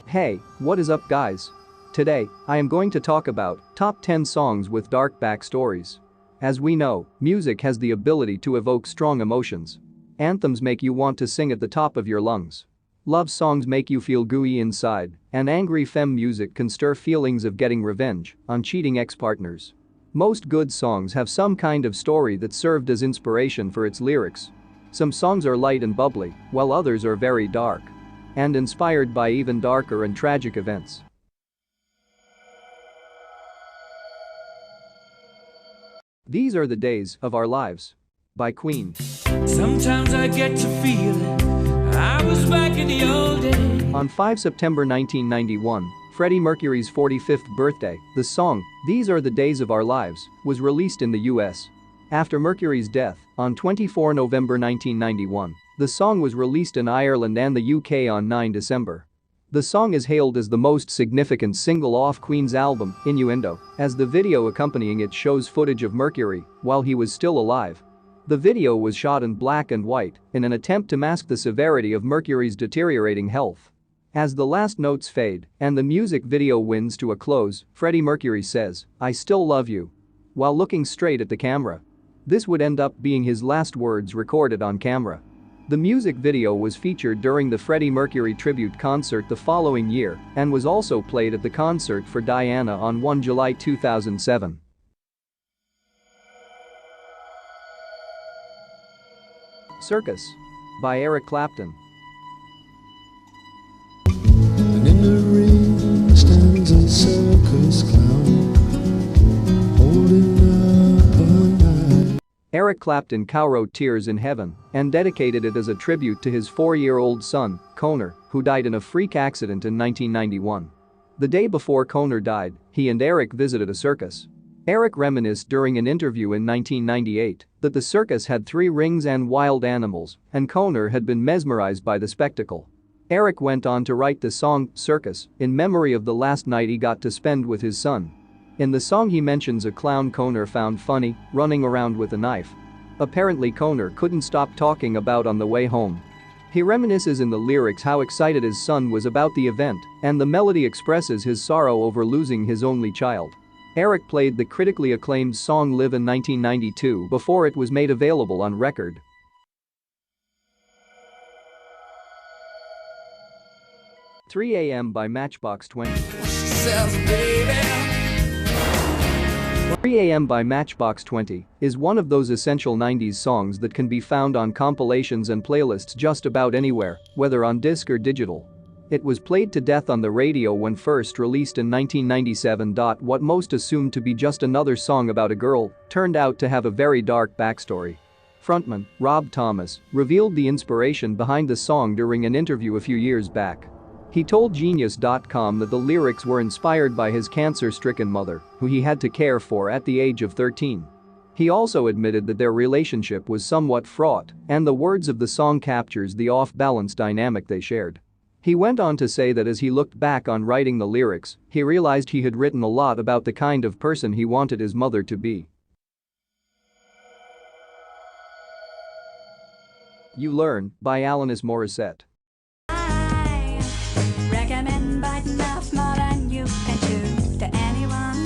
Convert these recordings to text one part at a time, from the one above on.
Hey, what is up guys? Today, I am going to talk about top 10 songs with dark backstories. As we know, music has the ability to evoke strong emotions. Anthems make you want to sing at the top of your lungs. Love songs make you feel gooey inside, and angry femme music can stir feelings of getting revenge on cheating ex-partners. Most good songs have some kind of story that served as inspiration for its lyrics. Some songs are light and bubbly, while others are very dark and inspired by even darker and tragic events. These Are the Days of Our Lives by Queen. Sometimes I get to feeling I was back in the old days. On 5 September 1991, Freddie Mercury's 45th birthday, the song, These Are the Days of Our Lives, was released in the US. After Mercury's death, on 24 November 1991, the song was released in Ireland and the UK on 9 December. The song is hailed as the most significant single off Queen's album, Innuendo, as the video accompanying it shows footage of Mercury while he was still alive. The video was shot in black and white in an attempt to mask the severity of Mercury's deteriorating health. As the last notes fade and the music video winds to a close, Freddie Mercury says, "I still love you," while looking straight at the camera. This would end up being his last words recorded on camera. The music video was featured during the Freddie Mercury tribute concert the following year and was also played at the concert for Diana on 1 July 2007. Circus by Eric Clapton. And in the ring stands a circus clown, holding up a knife. Eric Clapton co-wrote Tears in Heaven and dedicated it as a tribute to his 4-year-old son, Conor, who died in a freak accident in 1991. The day before Conor died, he and Eric visited a circus. Eric reminisced during an interview in 1998 that the circus had 3 rings and wild animals, and Conor had been mesmerized by the spectacle. Eric went on to write the song, Circus, in memory of the last night he got to spend with his son. In the song he mentions a clown Conor found funny, running around with a knife. Apparently Conor couldn't stop talking about on the way home. He reminisces in the lyrics how excited his son was about the event, and the melody expresses his sorrow over losing his only child. Eric played the critically acclaimed song live in 1992 before it was made available on record. 3 a.m. by Matchbox 20. 3 a.m. by Matchbox 20 is one of those essential 90s songs that can be found on compilations and playlists just about anywhere, whether on disc or digital. It was played to death on the radio when first released in 1997. What most assumed to be just another song about a girl turned out to have a very dark backstory. Frontman Rob Thomas revealed the inspiration behind the song during an interview a few years back. He told Genius.com that the lyrics were inspired by his cancer-stricken mother, who he had to care for at the age of 13. He also admitted that their relationship was somewhat fraught, and the words of the song captures the off-balance dynamic they shared. He went on to say that as he looked back on writing the lyrics, he realized he had written a lot about the kind of person he wanted his mother to be. You Learn by Alanis Morissette. Recommend biting off more than you can chew to anyone.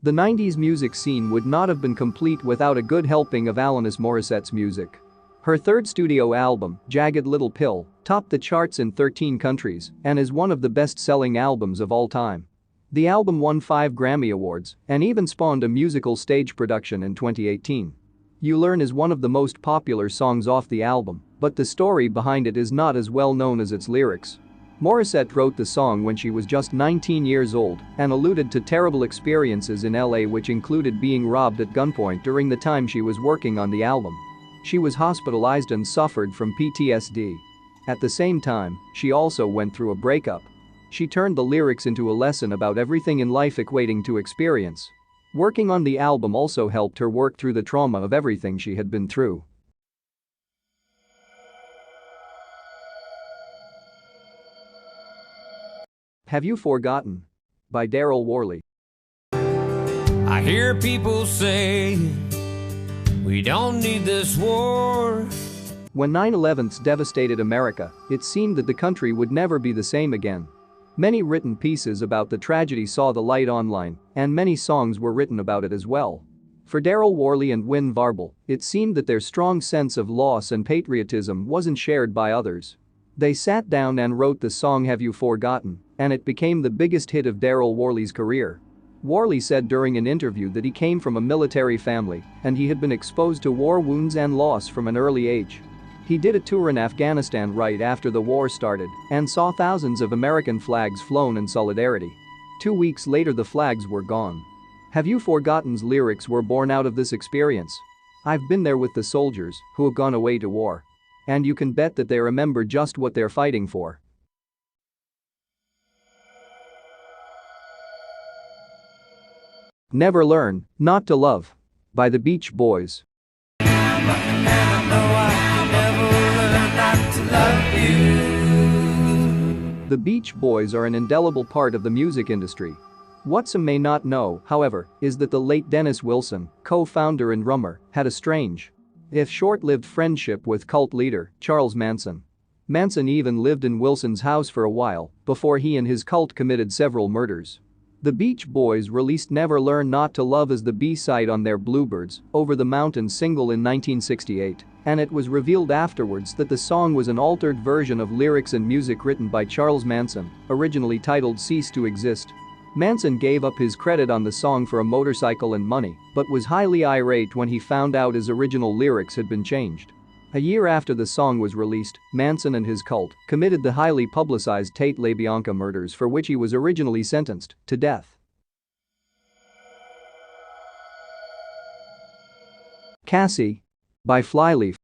The 90s music scene would not have been complete without a good helping of Alanis Morissette's music. Her third studio album, Jagged Little Pill, topped the charts in 13 countries and is one of the best-selling albums of all time. The album won 5 Grammy Awards and even spawned a musical stage production in 2018. You Learn is one of the most popular songs off the album, but the story behind it is not as well known as its lyrics. Morissette wrote the song when she was just 19 years old and alluded to terrible experiences in LA, which included being robbed at gunpoint during the time she was working on the album. She was hospitalized and suffered from PTSD. At the same time, she also went through a breakup. She turned the lyrics into a lesson about everything in life equating to experience. Working on the album also helped her work through the trauma of everything she had been through. Have You Forgotten? By Daryl Worley. I hear people say we don't need this war. When 9/11 devastated America, it seemed that the country would never be the same again. Many written pieces about the tragedy saw the light online, and many songs were written about it as well. For Daryl Worley and Win Varble, it seemed that their strong sense of loss and patriotism wasn't shared by others. They sat down and wrote the song Have You Forgotten, and it became the biggest hit of Daryl Worley's career. Worley said during an interview that he came from a military family and he had been exposed to war wounds and loss from an early age. He did a tour in Afghanistan right after the war started and saw thousands of American flags flown in solidarity. 2 weeks later the flags were gone. Have You Forgotten's lyrics were born out of this experience. I've been there with the soldiers who have gone away to war. And you can bet that they remember just what they're fighting for. Never Learn Not to Love by the Beach Boys. The Beach Boys are an indelible part of the music industry. What some may not know, however, is that the late Dennis Wilson, co-founder and drummer, had a strange, if short-lived friendship with cult leader Charles Manson. Manson even lived in Wilson's house for a while before he and his cult committed several murders. The Beach Boys released Never Learn Not to Love as the B-side on their Bluebirds Over the Mountain single in 1968, and it was revealed afterwards that the song was an altered version of lyrics and music written by Charles Manson, originally titled Cease to Exist. Manson gave up his credit on the song for a motorcycle and money, but was highly irate when he found out his original lyrics had been changed. A year after the song was released, Manson and his cult committed the highly publicized Tate LaBianca murders for which he was originally sentenced to death. Cassie by Flyleaf.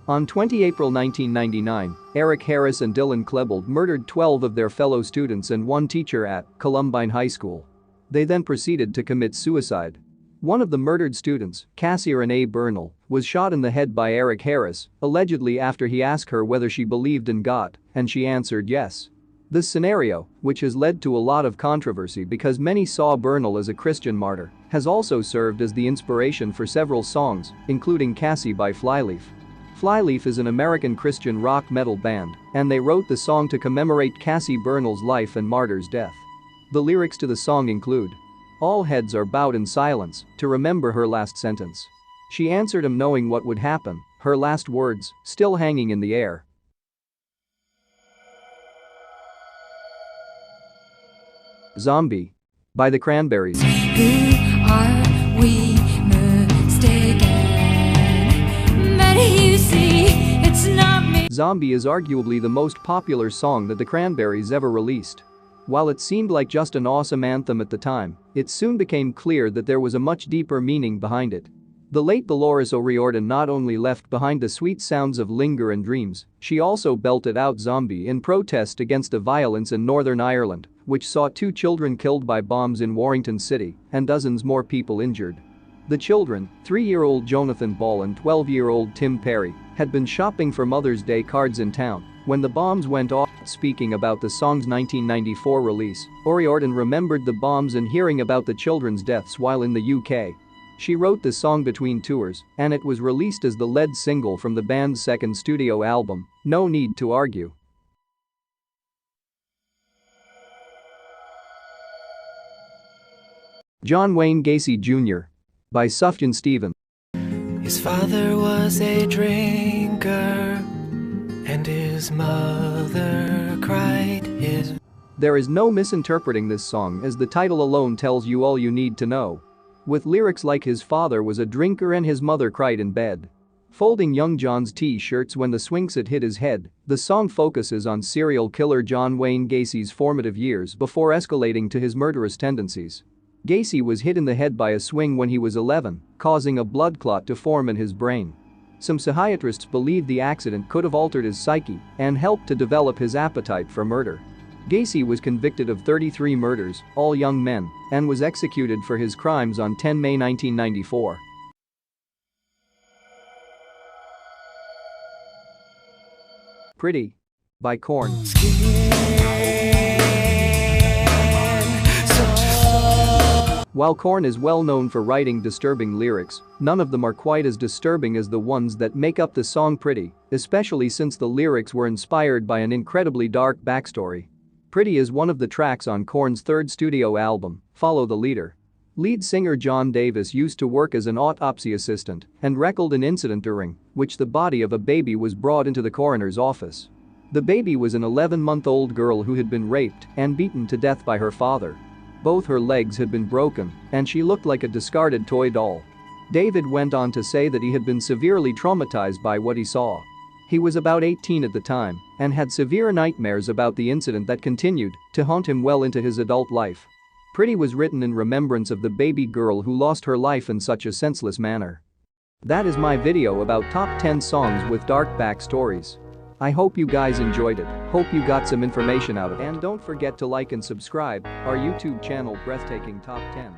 On 20 April 1999, Eric Harris and Dylan Klebold murdered 12 of their fellow students and one teacher at Columbine High School. They then proceeded to commit suicide. One of the murdered students, Cassie Renee Bernal, was shot in the head by Eric Harris, allegedly after he asked her whether she believed in God, and she answered yes. This scenario, which has led to a lot of controversy because many saw Bernal as a Christian martyr, has also served as the inspiration for several songs, including Cassie by Flyleaf. Flyleaf is an American Christian rock metal band, and they wrote the song to commemorate Cassie Bernal's life and martyr's death. The lyrics to the song include, "All heads are bowed in silence to remember her last sentence. She answered him knowing what would happen, her last words still hanging in the air." Zombie by the Cranberries. Who are we mistaken? But you see, it's not me. Zombie is arguably the most popular song that the Cranberries ever released. While it seemed like just an awesome anthem at the time, it soon became clear that there was a much deeper meaning behind it. The late Dolores O'Riordan not only left behind the sweet sounds of Linger and Dreams, she also belted out Zombie in protest against the violence in Northern Ireland, which saw 2 children killed by bombs in Warrington City and dozens more people injured. The children, 3-year-old Jonathan Ball and 12-year-old Tim Perry, had been shopping for Mother's Day cards in town when the bombs went off. Speaking about the song's 1994 release, O'Riordan remembered the bombs and hearing about the children's deaths while in the UK. She wrote the song between tours, and it was released as the lead single from the band's second studio album, No Need to Argue. John Wayne Gacy Jr. by Sufjan Stevens. His father was a drinker, and his mother cried his. There is no misinterpreting this song as the title alone tells you all you need to know. With lyrics like his father was a drinker and his mother cried in bed. Folding young John's t-shirts when the swings had hit his head, the song focuses on serial killer John Wayne Gacy's formative years before escalating to his murderous tendencies. Gacy was hit in the head by a swing when he was 11, causing a blood clot to form in his brain. Some psychiatrists believe the accident could have altered his psyche and helped to develop his appetite for murder. Gacy was convicted of 33 murders, all young men, and was executed for his crimes on 10 May 1994. Pretty by Korn. While Korn is well known for writing disturbing lyrics, none of them are quite as disturbing as the ones that make up the song Pretty, especially since the lyrics were inspired by an incredibly dark backstory. Pretty is one of the tracks on Korn's third studio album, Follow the Leader. Lead singer John Davis used to work as an autopsy assistant and recalled an incident during which the body of a baby was brought into the coroner's office. The baby was an 11-month-old girl who had been raped and beaten to death by her father. Both her legs had been broken, and she looked like a discarded toy doll. David went on to say that he had been severely traumatized by what he saw. He was about 18 at the time and had severe nightmares about the incident that continued to haunt him well into his adult life. Pretty was written in remembrance of the baby girl who lost her life in such a senseless manner. That is my video about top 10 songs with dark backstories. I hope you guys enjoyed it, hope you got some information out of it, and don't forget to like and subscribe our YouTube channel Breathtaking Top 10.